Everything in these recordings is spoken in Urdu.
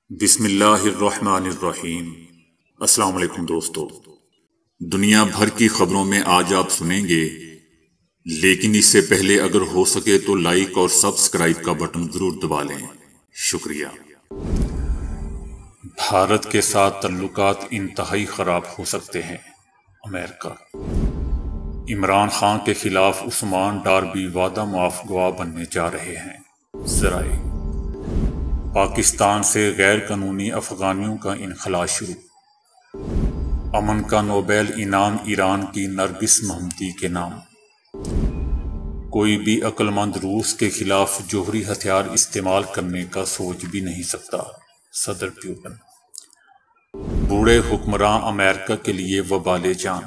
بسم اللہ الرحمن الرحیم۔ السلام علیکم دوستو، دنیا بھر کی خبروں میں آج آپ سنیں گے، لیکن اس سے پہلے اگر ہو سکے تو لائک اور سبسکرائب کا بٹن ضرور دبا لیں۔ شکریہ۔ بھارت کے ساتھ تعلقات انتہائی خراب ہو سکتے ہیں، امریکہ۔ عمران خان کے خلاف عثمان ڈار بھی وعدہ معاف گواہ بننے جا رہے ہیں، ذرائع۔ پاکستان سے غیر قانونی افغانیوں کا انخلاء شروع۔ امن کا نوبیل انعام ایران کی نرگس محمدی کے نام۔ کوئی بھی عقل مند روس کے خلاف جوہری ہتھیار استعمال کرنے کا سوچ بھی نہیں سکتا، صدر پیوٹن۔ بوڑھے حکمراں امریکہ کے لیے وبال جان۔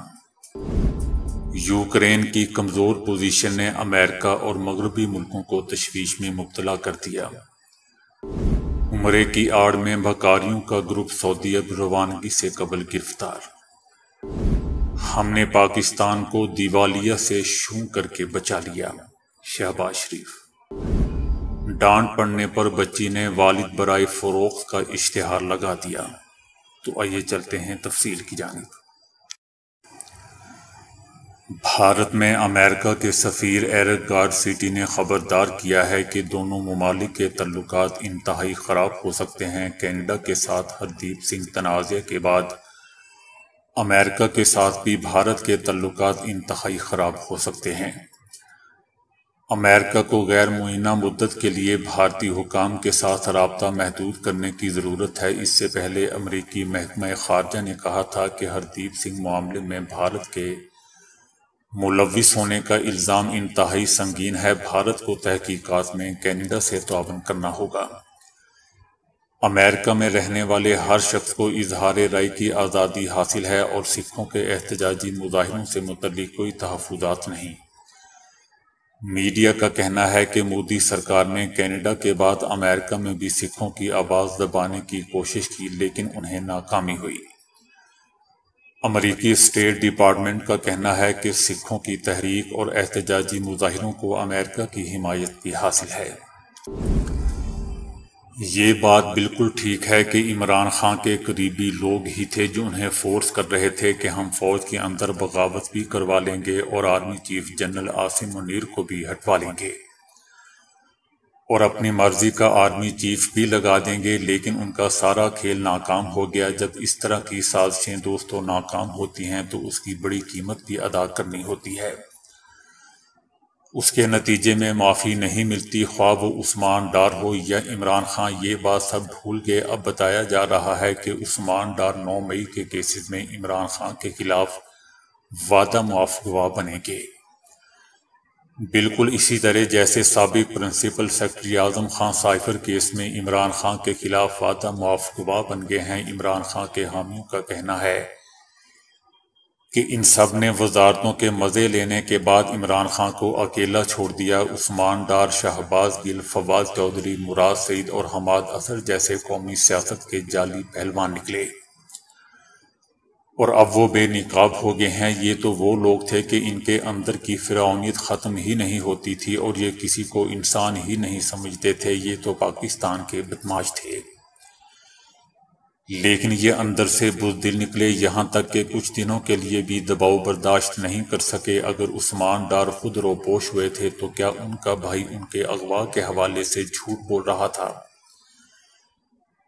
یوکرین کی کمزور پوزیشن نے امریکہ اور مغربی ملکوں کو تشویش میں مبتلا کر دیا۔ عمرے کی آڑ میں بھکاریوں کا گروپ سعودی عرب روانگی سے قبل گرفتار۔ ہم نے پاکستان کو دیوالیہ سے شوں کر کے بچا لیا، شہباز شریف۔ ڈانٹ پڑنے پر بچی نے والد برائے فروخت کا اشتہار لگا دیا۔ تو آئیے چلتے ہیں تفصیل کی جانب۔ بھارت میں امریکہ کے سفیر ایرک گارسیٹی نے خبردار کیا ہے کہ دونوں ممالک کے تعلقات انتہائی خراب ہو سکتے ہیں۔ کینیڈا کے ساتھ ہردیپ سنگھ تنازع کے بعد امریکہ کے ساتھ بھی بھارت کے تعلقات انتہائی خراب ہو سکتے ہیں۔ امریکہ کو غیر معینہ مدت کے لیے بھارتی حکام کے ساتھ رابطہ محدود کرنے کی ضرورت ہے۔ اس سے پہلے امریکی محکمہ خارجہ نے کہا تھا کہ ہردیپ سنگھ معاملے میں بھارت کے ملوث ہونے کا الزام انتہائی سنگین ہے۔ بھارت کو تحقیقات میں کینیڈا سے تعاون کرنا ہوگا۔ امریکہ میں رہنے والے ہر شخص کو اظہار رائے کی آزادی حاصل ہے اور سکھوں کے احتجاجی مظاہروں سے متعلق کوئی تحفظات نہیں۔ میڈیا کا کہنا ہے کہ مودی سرکار نے کینیڈا کے بعد امریکہ میں بھی سکھوں کی آواز دبانے کی کوشش کی، لیکن انہیں ناکامی ہوئی۔ امریکی اسٹیٹ ڈپارٹمنٹ کا کہنا ہے کہ سکھوں کی تحریک اور احتجاجی مظاہروں کو امریکہ کی حمایت بھی حاصل ہے۔ یہ بات بالکل ٹھیک ہے کہ عمران خان کے قریبی لوگ ہی تھے جو انہیں فورس کر رہے تھے کہ ہم فوج کے اندر بغاوت بھی کروا لیں گے اور army chief general Asim Munir کو بھی ہٹوا لیں گے اور اپنی مرضی کا آرمی چیف بھی لگا دیں گے، لیکن ان کا سارا کھیل ناکام ہو گیا۔ جب اس طرح کی سازشیں دوستوں ناکام ہوتی ہیں تو اس کی بڑی قیمت بھی ادا کرنی ہوتی ہے۔ اس کے نتیجے میں معافی نہیں ملتی، خواہ وہ عثمان ڈار ہو یا عمران خان۔ یہ بات سب بھول گئے۔ اب بتایا جا رہا ہے کہ عثمان ڈار 9 مئی کے کیسز میں عمران خان کے خلاف وعدہ معاف گواہ بنیں گے، بالکل اسی طرح جیسے سابق principal secretary Azam Khan cipher case میں عمران خان کے خلاف وعدہ معاف گواہ بن گئے ہیں۔ عمران خان کے حامیوں کا کہنا ہے کہ ان سب نے وزارتوں کے مزے لینے کے بعد عمران خان کو اکیلا چھوڑ دیا۔ عثمان ڈار، شہباز گل، فواد چودھری، مراد سعید اور حماد اظہر جیسے قومی سیاست کے جعلی پہلوان نکلے اور اب وہ بے نقاب ہو گئے ہیں۔ یہ تو وہ لوگ تھے کہ ان کے اندر کی فرعونیت ختم ہی نہیں ہوتی تھی اور یہ کسی کو انسان ہی نہیں سمجھتے تھے۔ یہ تو پاکستان کے بدماش تھے، لیکن یہ اندر سے بزدل نکلے، یہاں تک کہ کچھ دنوں کے لیے بھی دباؤ برداشت نہیں کر سکے۔ اگر عثمان ڈار خود روپوش ہوئے تھے تو کیا ان کا بھائی ان کے اغوا کے حوالے سے جھوٹ بول رہا تھا؟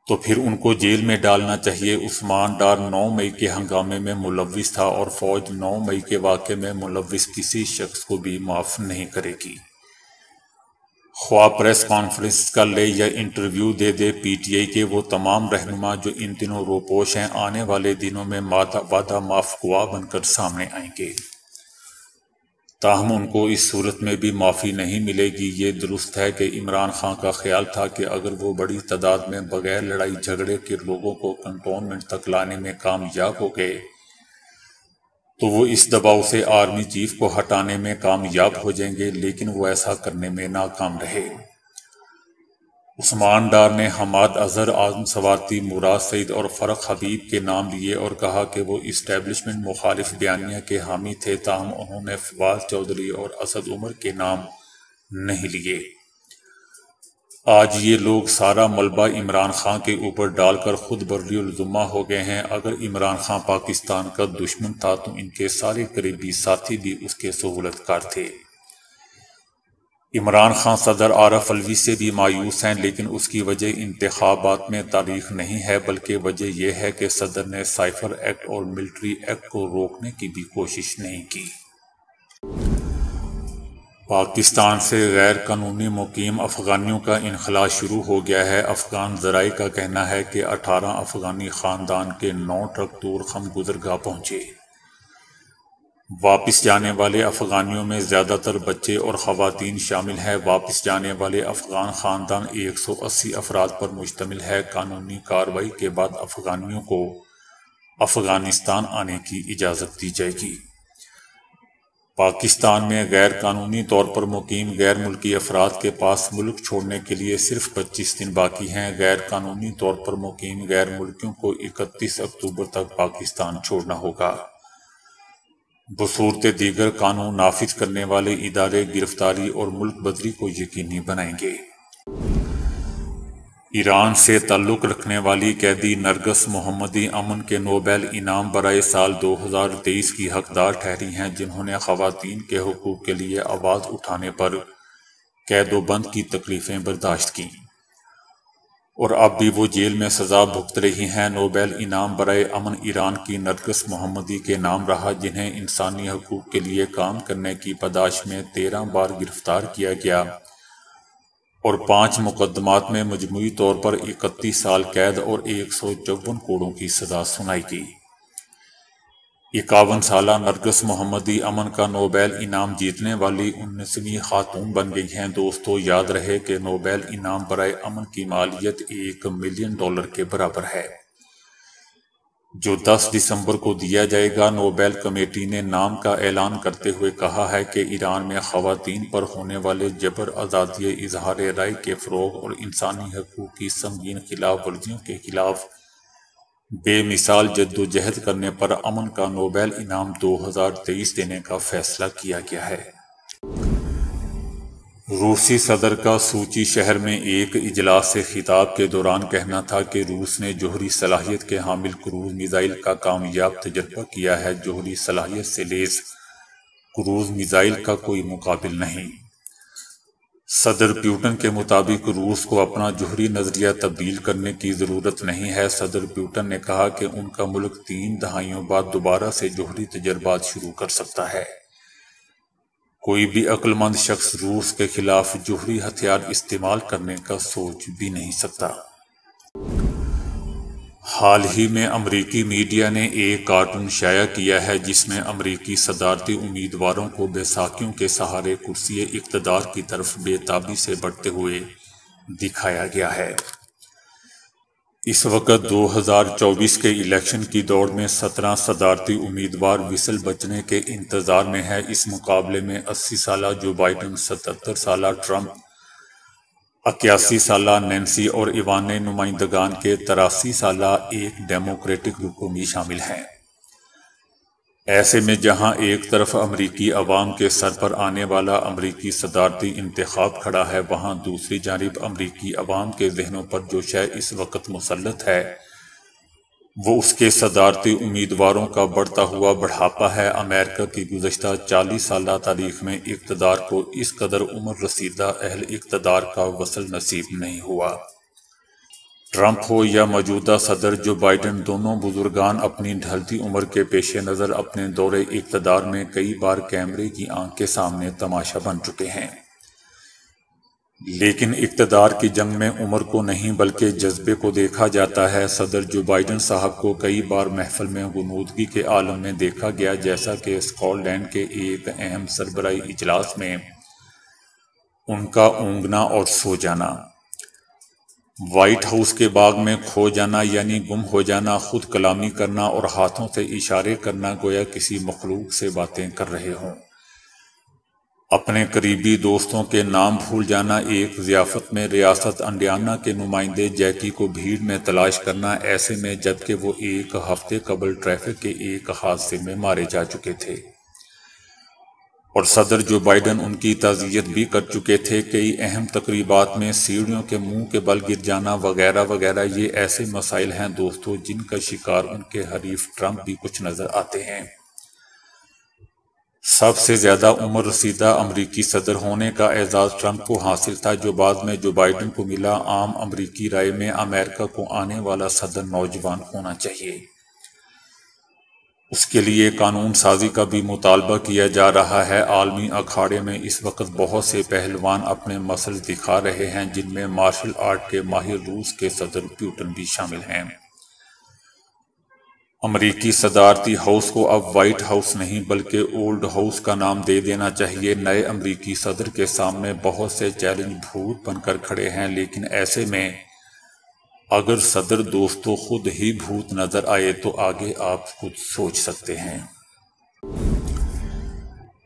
تو پھر ان کو جیل میں ڈالنا چاہیے۔ عثمان ڈار 9 مئی کے ہنگامے میں ملوث تھا اور فوج 9 مئی کے واقعے میں ملوث کسی شخص کو بھی معاف نہیں کرے گی، خواہ پریس کانفرنس کر لے یا interview they they. P T I کے وہ تمام رہنما جو ان دنوں روپوش ہیں، آنے والے دنوں میں وعدہ معاف گواہ بن کر سامنے آئیں گے، تاہم ان کو اس صورت میں بھی معافی نہیں ملے گی۔ یہ درست ہے کہ عمران خان کا خیال تھا کہ اگر وہ بڑی تعداد میں بغیر لڑائی جھگڑے کے لوگوں کو کنٹونمنٹ تک لانے میں کامیاب ہو گئے تو وہ اس دباؤ سے آرمی چیف کو ہٹانے میں کامیاب ہو جائیں گے، لیکن وہ ایسا کرنے میں ناکام رہے۔ عثمان ڈار نے حماد اظہر، اعظم سوارتی، مراد سعید اور فرق حبیب کے نام لیے اور کہا کہ وہ اسٹیبلشمنٹ مخالف بیانیہ کے حامی تھے، تاہم انہوں نے فواد چودھری اور اسد عمر کے نام نہیں لیے۔ آج یہ لوگ سارا ملبہ عمران خان کے اوپر ڈال کر خود بری الذمہ ہو گئے ہیں۔ اگر عمران خان پاکستان کا دشمن تھا تو ان کے سارے قریبی ساتھی بھی اس کے سہولت کار تھے۔ عمران خان صدر عارف الوی سے بھی مایوس ہیں، لیکن اس کی وجہ انتخابات میں تاریخ نہیں ہے، بلکہ وجہ یہ ہے کہ صدر نے سائفر ایکٹ اور ملٹری ایکٹ کو روکنے کی بھی کوشش نہیں کی۔ پاکستان سے غیر قانونی مقیم افغانیوں کا انخلاء شروع ہو گیا ہے۔ افغان ذرائع کا کہنا ہے کہ 18 افغانی خاندان کے 9 ٹرک تورخم گزرگاہ پہنچے۔ واپس جانے والے افغانیوں میں زیادہ تر بچے اور خواتین شامل ہیں۔ واپس جانے والے افغان خاندان 180 افراد پر مشتمل ہے۔ قانونی کارروائی کے بعد افغانیوں کو افغانستان آنے کی اجازت دی جائے گی۔ پاکستان میں غیر قانونی طور پر مقیم غیر ملکی افراد کے پاس ملک چھوڑنے کے لیے صرف 25 دن باقی ہیں۔ غیر قانونی طور پر مقیم غیر ملکیوں کو 31 اکتوبر تک پاکستان چھوڑنا ہوگا۔ بصورت دیگر قانون نافذ کرنے والے ادارے گرفتاری اور ملک بدری کو یقینی بنائیں گے۔ ایران سے تعلق رکھنے والی قیدی نرگس محمدی امن کے نوبل انعام برائے سال 2023 کی حقدار ٹھہری ہیں، جنہوں نے خواتین کے حقوق کے لیے آواز اٹھانے پر قید و بند کی تکلیفیں برداشت کیں، اور اب بھی وہ جیل میں سزا بھگت رہی ہیں۔ نوبل انعام برائے امن ایران کی نرگس محمدی کے نام رہا، جنہیں انسانی حقوق کے لیے کام کرنے کی پاداش میں 13 بار گرفتار کیا گیا اور 5 مقدمات میں مجموعی طور پر 31 سال قید اور 154 کوڑوں کی سزا سنائی گئی۔ 51 سالہ نرگس محمدی امن کا نوبل انعام جیتنے والی 19ویں خاتون بن گئی ہیں۔ دوستو، یاد رہے کہ نوبل انعام برائے امن کی مالیت $1 ملین کے برابر ہے، جو 10 دسمبر کو دیا جائے گا۔ نوبل کمیٹی نے نام کا اعلان کرتے ہوئے کہا ہے کہ ایران میں خواتین پر ہونے والے جبر، آزادی اظہار رائے کے فروغ اور انسانی حقوق کی سنگین خلاف ورزیوں کے خلاف بے مثال جدوجہد کرنے پر امن کا نوبل انعام 2023 دینے کا فیصلہ کیا گیا ہے۔ روسی صدر کا سوچی شہر میں ایک اجلاس سے خطاب کے دوران کہنا تھا کہ روس نے جوہری صلاحیت کے حامل کروز میزائل کا کامیاب تجربہ کیا ہے۔ جوہری صلاحیت سے لیس کروز میزائل کا کوئی مقابل نہیں۔ صدر پیوٹن کے مطابق روس کو اپنا جوہری نظریہ تبدیل کرنے کی ضرورت نہیں ہے۔ صدر پیوٹن نے کہا کہ ان کا ملک 3 دہائیوں بعد دوبارہ سے جوہری تجربات شروع کر سکتا ہے۔ کوئی بھی عقل مند شخص روس کے خلاف جوہری ہتھیار استعمال کرنے کا سوچ بھی نہیں سکتا۔ حال ہی میں امریکی میڈیا نے ایک کارٹون شائع کیا ہے جس میں امریکی صدارتی امیدواروں کو بیساکھیوں کے سہارے کرسی اقتدار کی طرف بے تابی سے بڑھتے ہوئے دکھایا گیا ہے۔ اس وقت 2024 کے الیکشن کی دوڑ میں 17 صدارتی امیدوار وصل بچنے کے انتظار میں ہے۔ اس مقابلے میں 80 سالہ جو بائیڈن، 77 سالہ ٹرمپ، 81 سالہ نینسی اور ایوان نمائندگان کے 83 سالہ ایک ڈیموکریٹک رکن بھی شامل ہیں۔ ایسے میں جہاں ایک طرف امریکی عوام کے سر پر آنے والا امریکی صدارتی انتخاب کھڑا ہے، وہاں دوسری جانب امریکی عوام کے ذہنوں پر جو شے اس وقت مسلط ہے وہ اس کے صدارتی امیدواروں کا بڑھتا ہوا بڑھاپا ہے۔ امریکہ کی گزشتہ 40 سالہ تاریخ میں اقتدار کو اس قدر عمر رسیدہ اہل اقتدار کا وصل نصیب نہیں ہوا۔ ٹرمپ ہو یا موجودہ صدر جو بائیڈن، دونوں بزرگان اپنی ڈھلتی عمر کے پیش نظر اپنے دور اقتدار میں کئی بار کیمرے کی آنکھ کے سامنے تماشا بن چکے ہیں۔ لیکن اقتدار کی جنگ میں عمر کو نہیں بلکہ جذبے کو دیکھا جاتا ہے۔ صدر جو بائیڈن صاحب کو کئی بار محفل میں غنودگی کے عالم میں دیکھا گیا، جیسا کہ اسکاٹ لینڈ کے ایک اہم سربراہی اجلاس میں ان کا اونگنا اور سو جانا، وائٹ ہاؤس کے باغ میں کھو جانا یعنی گم ہو جانا، خود کلامی کرنا اور ہاتھوں سے اشارے کرنا گویا کسی مخلوق سے باتیں کر رہے ہوں، اپنے قریبی دوستوں کے نام بھول جانا، ایک ضیافت میں ریاست انڈیانا کے نمائندے جیکی کو بھیڑ میں تلاش کرنا، ایسے میں جبکہ وہ ایک ہفتے قبل ٹریفک کے ایک حادثے میں مارے جا چکے تھے۔ اور صدر جو بائیڈن ان کی تعزیت بھی کر چکے تھے۔ کئی اہم تقریبات میں سیڑھیوں کے منہ کے بل گر جانا وغیرہ وغیرہ، یہ ایسے مسائل ہیں دوستو جن کا شکار ان کے حریف ٹرمپ بھی کچھ نظر آتے ہیں۔ سب سے زیادہ عمر رسیدہ امریکی صدر ہونے کا اعزاز ٹرمپ کو حاصل تھا، جو بعد میں جو بائیڈن کو ملا۔ عام امریکی رائے میں امریکہ کو آنے والا صدر نوجوان ہونا چاہیے۔ اس کے لیے قانون سازی کا بھی مطالبہ کیا جا رہا ہے۔ عالمی اکھاڑے میں اس وقت بہت سے پہلوان اپنے مسل دکھا رہے ہیں، جن میں مارشل آرٹ کے ماہر روس کے صدر پوٹن بھی شامل ہیں۔ امریکی صدارتی ہاؤس کو اب وائٹ ہاؤس نہیں بلکہ اولڈ ہاؤس کا نام دے دینا چاہیے۔ نئے امریکی صدر کے سامنے بہت سے چیلنج بھوت بن کر کھڑے ہیں، لیکن ایسے میں اگر صدر دوستوں خود ہی بھوت نظر آئے تو آگے آپ خود سوچ سکتے ہیں۔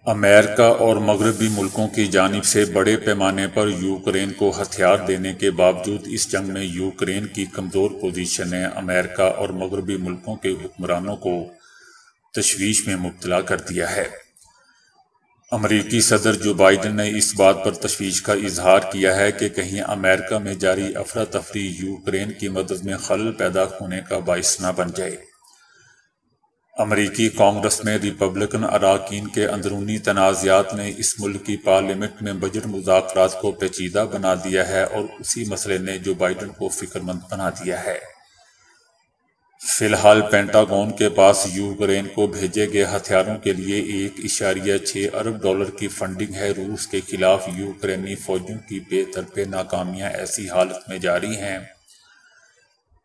امریکہ اور مغربی ملکوں کی جانب سے بڑے پیمانے پر یوکرین کو ہتھیار دینے کے باوجود اس جنگ میں یوکرین کی کمزور پوزیشن نے امریکہ اور مغربی ملکوں کے حکمرانوں کو تشویش میں مبتلا کر دیا ہے۔ امریکی صدر جو بائیڈن نے اس بات پر تشویش کا اظہار کیا ہے کہ کہیں امریکہ میں جاری افراتفری یوکرین کی مدد میں خلل پیدا ہونے کا باعث نہ بن جائے۔ امریکی کانگریس میں ریپبلکن اراکین کے اندرونی تنازعات نے اس ملک کی پارلیمنٹ میں بجٹ مذاکرات کو پیچیدہ بنا دیا ہے اور اسی مسئلے نے جو بائیڈن کو فکر مند بنا دیا ہے۔ فی الحال پینٹاگون کے پاس یوکرین کو بھیجے گئے ہتھیاروں کے لیے 1.6 ارب ڈالر کی فنڈنگ ہے۔ روس کے خلاف یوکرینی فوجوں کی بے طرفِ ناکامیاں ایسی حالت میں جاری ہیں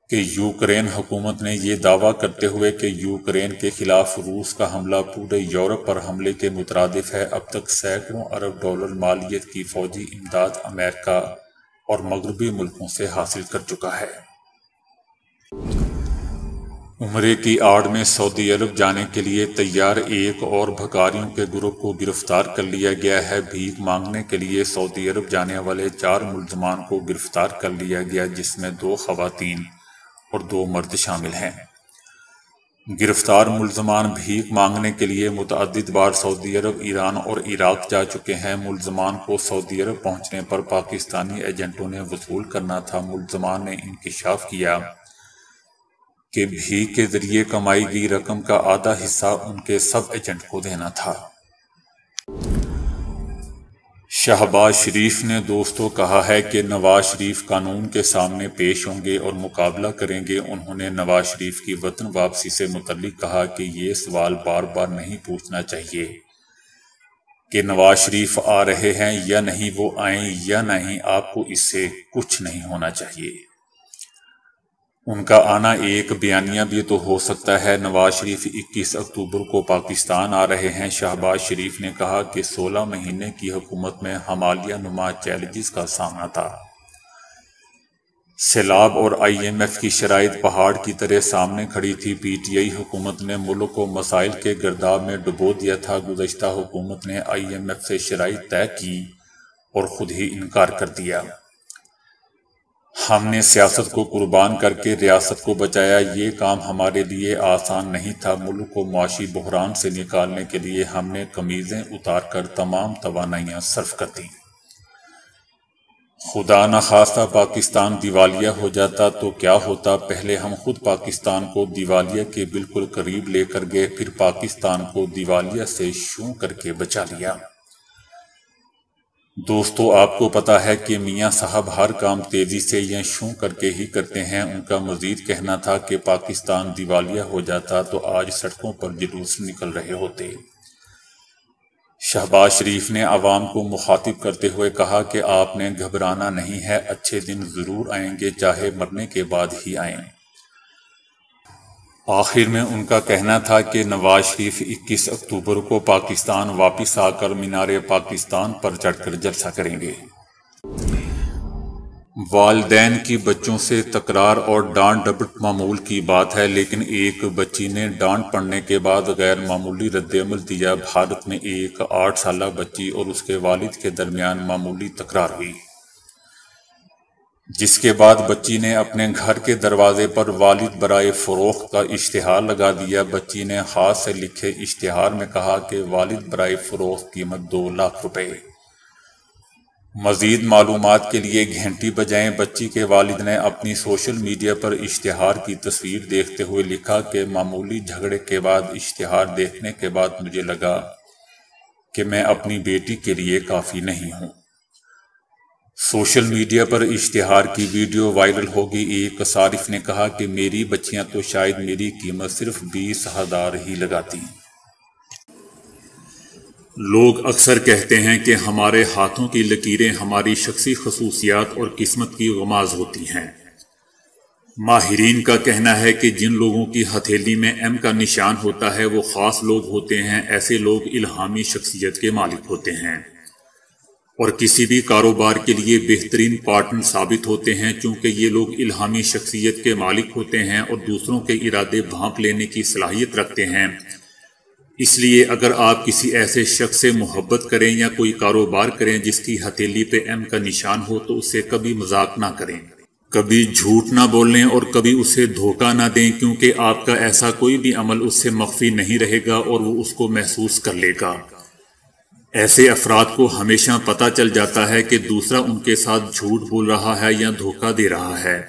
کہ یوکرین حکومت نے یہ دعویٰ کرتے ہوئے کہ یوکرین کے خلاف روس کا حملہ پورے یورپ پر حملے کے مترادف ہے، اب تک سینکڑوں ارب ڈالر مالیت کی فوجی امداد امریکہ اور مغربی ملکوں سے حاصل کر چکا ہے۔ عمرے کی آڑ میں سعودی عرب جانے کے لیے تیار ایک اور بھکاریوں کے گروہ کو گرفتار کر لیا گیا ہے۔ بھیک مانگنے کے لیے سعودی عرب جانے والے 4 ملزمان کو گرفتار کر لیا گیا، جس میں 2 خواتین اور 2 مرد شامل ہیں۔ گرفتار ملزمان بھیک مانگنے کے لیے متعدد بار سعودی عرب، ایران اور عراق جا چکے ہیں۔ ملزمان کو سعودی عرب پہنچنے پر پاکستانی ایجنٹوں نے وصول کرنا تھا۔ ملزمان نے انکشاف کیا کہ بھیک کے ذریعے کمائی گئی رقم کا آدھا حصہ ان کے سب ایجنٹ کو دینا تھا۔ شہباز شریف نے دوستوں کہا ہے کہ نواز شریف قانون کے سامنے پیش ہوں گے اور مقابلہ کریں گے۔ انہوں نے نواز شریف کی وطن واپسی سے متعلق کہا کہ یہ سوال بار بار نہیں پوچھنا چاہیے کہ نواز شریف آ رہے ہیں یا نہیں، وہ آئیں یا نہیں، آپ کو اس سے کچھ نہیں ہونا چاہیے۔ ان کا آنا ایک بیانیہ بھی تو ہو سکتا ہے۔ نواز شریف 21 اکتوبر کو پاکستان آ رہے ہیں۔ شہباز شریف نے کہا کہ 16 مہینے کی حکومت میں ہمالیہ نما چیلنجز کا سامنا تھا۔ سیلاب اور IMF کی شرائط پہاڑ کی طرح سامنے کھڑی تھی۔ PTI حکومت نے ملک کو مسائل کے گرداب میں ڈبو دیا تھا۔ گزشتہ حکومت نے IMF سے شرائط طے کی اور خود ہی انکار کر دیا۔ ہم نے سیاست کو قربان کر کے ریاست کو بچایا۔ یہ کام ہمارے لیے آسان نہیں تھا۔ ملک کو معاشی بحران سے نکالنے کے لیے ہم نے قمیضیں اتار کر تمام توانائیاں صرف کر دیں۔ خدا نخواستہ پاکستان دیوالیہ ہو جاتا تو کیا ہوتا؟ پہلے ہم خود پاکستان کو دیوالیہ کے بالکل قریب لے کر گئے، پھر پاکستان کو دیوالیہ سے شوں کر کے بچا لیا۔ دوستو آپ کو پتا ہے کہ میاں صاحب ہر کام تیزی سے یا شوں کر کے ہی کرتے ہیں۔ ان کا مزید کہنا تھا کہ پاکستان دیوالیہ ہو جاتا تو آج سڑکوں پر جلوس نکل رہے ہوتے۔ شہباز شریف نے عوام کو مخاطب کرتے ہوئے کہا کہ آپ نے گھبرانا نہیں ہے، اچھے دن ضرور آئیں گے، چاہے مرنے کے بعد ہی آئیں۔ آخر میں ان کا کہنا تھا کہ نواز شریف 21 اکتوبر کو پاکستان واپس آ کر مینار پاکستان پر چڑھ کر جلسہ کریں گے۔ والدین کی بچوں سے تکرار اور ڈانٹ ڈپٹ معمول کی بات ہے، لیکن ایک بچی نے ڈانٹ پڑنے کے بعد غیر معمولی رد عمل دیا۔ بھارت میں ایک 8 سالہ بچی اور اس کے والد کے درمیان معمولی تکرار ہوئی۔ جس کے بعد بچی نے اپنے گھر کے دروازے پر والد برائے فروخت کا اشتہار لگا دیا۔ بچی نے ہاتھ سے لکھے اشتہار میں کہا کہ والد برائے فروخت، قیمت 2 لاکھ روپے۔ مزید معلومات کے لیے گھنٹی بجائیں۔ بچی کے والد نے اپنی سوشل میڈیا پر اشتہار کی تصویر دیکھتے ہوئے لکھا کہ معمولی جھگڑے کے بعد اشتہار دیکھنے کے بعد مجھے لگا کہ میں اپنی بیٹی کے لیے کافی نہیں ہوں۔ سوشل میڈیا پر اشتہار کی ویڈیو وائرل ہوگی۔ ایک صارف نے کہا کہ میری بچیاں تو شاید میری قیمت صرف 20,000 ہی لگاتی۔ لوگ اکثر کہتے ہیں کہ ہمارے ہاتھوں کی لکیریں ہماری شخصی خصوصیات اور قسمت کی غماز ہوتی ہیں۔ ماہرین کا کہنا ہے کہ جن لوگوں کی ہتھیلی میں ایم کا نشان ہوتا ہے وہ خاص لوگ ہوتے ہیں۔ ایسے لوگ الہامی شخصیت کے مالک ہوتے ہیں اور کسی بھی کاروبار کے لیے بہترین پارٹنر ثابت ہوتے ہیں، چونکہ یہ لوگ الہامی شخصیت کے مالک ہوتے ہیں اور دوسروں کے ارادے بھانپ لینے کی صلاحیت رکھتے ہیں۔ اس لیے اگر آپ کسی ایسے شخص سے محبت کریں یا کوئی کاروبار کریں جس کی ہتھیلی پہ ایم کا نشان ہو تو اسے کبھی مذاق نہ کریں، کبھی جھوٹ نہ بولیں اور کبھی اسے دھوکہ نہ دیں، کیونکہ آپ کا ایسا کوئی بھی عمل اس سے مخفی نہیں رہے گا اور وہ اس کو محسوس کر لے گا۔ ایسے افراد کو ہمیشہ پتہ چل جاتا ہے کہ دوسرا ان کے ساتھ جھوٹ بول رہا ہے یا دھوکہ دے رہا ہے۔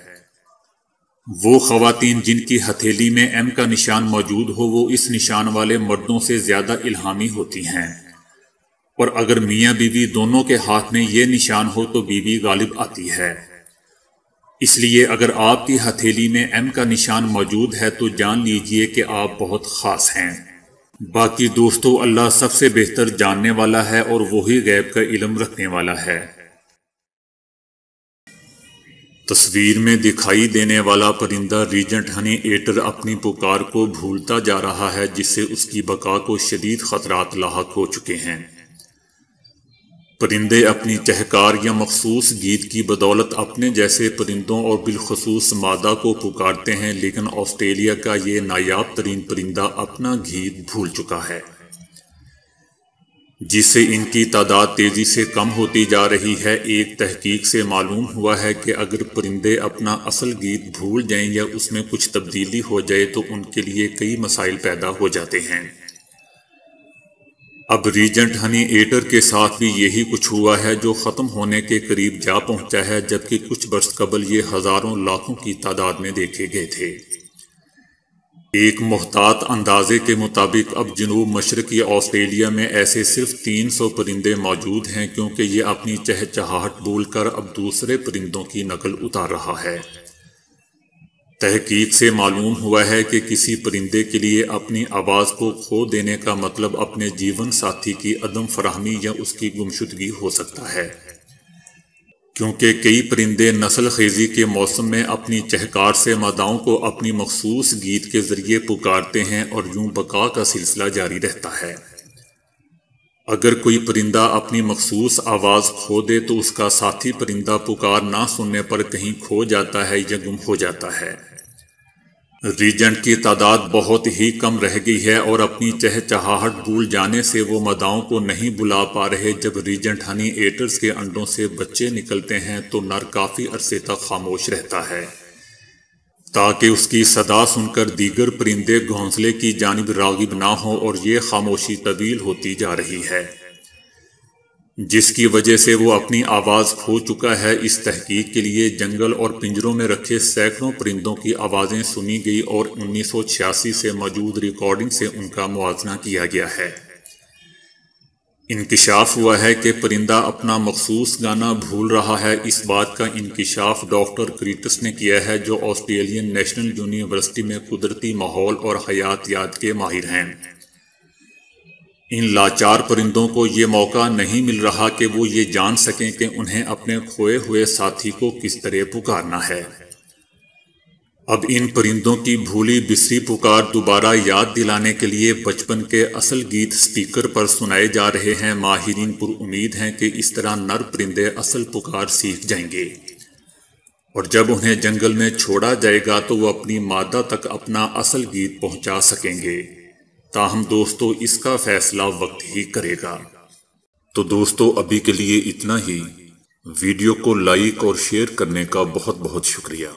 وہ خواتین جن کی ہتھیلی میں ایم کا نشان موجود ہو وہ اس نشان والے مردوں سے زیادہ الہامی ہوتی ہیں، اور اگر میاں بیوی دونوں کے ہاتھ میں یہ نشان ہو تو بیوی غالب آتی ہے۔ اس لیے اگر آپ کی ہتھیلی میں ایم کا نشان موجود ہے تو جان لیجئے کہ آپ بہت خاص ہیں۔ باقی دوستو، اللہ سب سے بہتر جاننے والا ہے اور وہی غیب کا علم رکھنے والا ہے۔ تصویر میں دکھائی دینے والا پرندہ ریجنٹ ہنی ایٹر اپنی پکار کو بھولتا جا رہا ہے، جس سے اس کی بقا کو شدید خطرات لاحق ہو چکے ہیں۔ پرندے اپنی چہکار یا مخصوص گیت کی بدولت اپنے جیسے پرندوں اور بالخصوص مادہ کو پکارتے ہیں، لیکن آسٹریلیا کا یہ نایاب ترین پرندہ اپنا گیت بھول چکا ہے، جس سے ان کی تعداد تیزی سے کم ہوتی جا رہی ہے۔ ایک تحقیق سے معلوم ہوا ہے کہ اگر پرندے اپنا اصل گیت بھول جائیں یا اس میں کچھ تبدیلی ہو جائے تو ان کے لیے کئی مسائل پیدا ہو جاتے ہیں۔ اب ریجنٹ ہنی ایٹر کے ساتھ بھی یہی کچھ ہوا ہے، جو ختم ہونے کے قریب جا پہنچا ہے، جبکہ کچھ برس قبل یہ ہزاروں لاکھوں کی تعداد میں دیکھے گئے تھے۔ ایک محتاط اندازے کے مطابق اب جنوب مشرقی آسٹریلیا میں ایسے صرف 300 پرندے موجود ہیں، کیونکہ یہ اپنی چہچہاہٹ بھول کر اب دوسرے پرندوں کی نقل اتار رہا ہے۔ تحقیق سے معلوم ہوا ہے کہ کسی پرندے کے لیے اپنی آواز کو کھو دینے کا مطلب اپنے جیون ساتھی کی عدم فراہمی یا اس کی گمشدگی ہو سکتا ہے، کیونکہ کئی پرندے نسل خیزی کے موسم میں اپنی چہکار سے ماداؤں کو اپنی مخصوص گیت کے ذریعے پکارتے ہیں اور یوں بقا کا سلسلہ جاری رہتا ہے۔ اگر کوئی پرندہ اپنی مخصوص آواز کھو دے تو اس کا ساتھی پرندہ پکار نہ سننے پر کہیں کھو جاتا ہے یا گم ہو جاتا ہے۔ ریجنٹ کی تعداد بہت ہی کم رہ گئی ہے اور اپنی چہچہاہٹ بھول جانے سے وہ ماداؤں کو نہیں بلا پا رہے۔ جب ریجنٹ ہنی ایٹرز کے انڈوں سے بچے نکلتے ہیں تو نر کافی عرصے تک خاموش رہتا ہے تاکہ اس کی صدا سن کر دیگر پرندے گھونسلے کی جانب راغب نہ ہوں، اور یہ خاموشی طویل ہوتی جا رہی ہے، جس کی وجہ سے وہ اپنی آواز کھو چکا ہے۔ اس تحقیق کے لیے جنگل اور پنجروں میں رکھے سینکڑوں پرندوں کی آوازیں سنی گئی اور 1986 سے موجود ریکارڈنگ سے ان کا موازنہ کیا گیا ہے۔ انکشاف ہوا ہے کہ پرندہ اپنا مخصوص گانا بھول رہا ہے۔ اس بات کا انکشاف ڈاکٹر کریٹس نے کیا ہے، جو آسٹریلین نیشنل یونیورسٹی میں قدرتی ماحول اور حیاتیات کے ماہر ہیں۔ ان لاچار پرندوں کو یہ موقع نہیں مل رہا کہ وہ یہ جان سکیں کہ انہیں اپنے کھوئے ہوئے ساتھی کو کس طرح پکارنا ہے۔ اب ان پرندوں کی بھولی بسری پکار دوبارہ یاد دلانے کے لیے بچپن کے اصل گیت سپیکر پر سنائے جا رہے ہیں۔ ماہرین پر امید ہیں کہ اس طرح نر پرندے اصل پکار سیکھ جائیں گے، اور جب انہیں جنگل میں چھوڑا جائے گا تو وہ اپنی مادہ تک اپنا اصل گیت پہنچا سکیں گے۔ تاہم دوستو، اس کا فیصلہ وقت ہی کرے گا۔ تو دوستو، ابھی کے لیے اتنا ہی۔ ویڈیو کو لائک اور شیئر کرنے کا بہت بہت شکریہ۔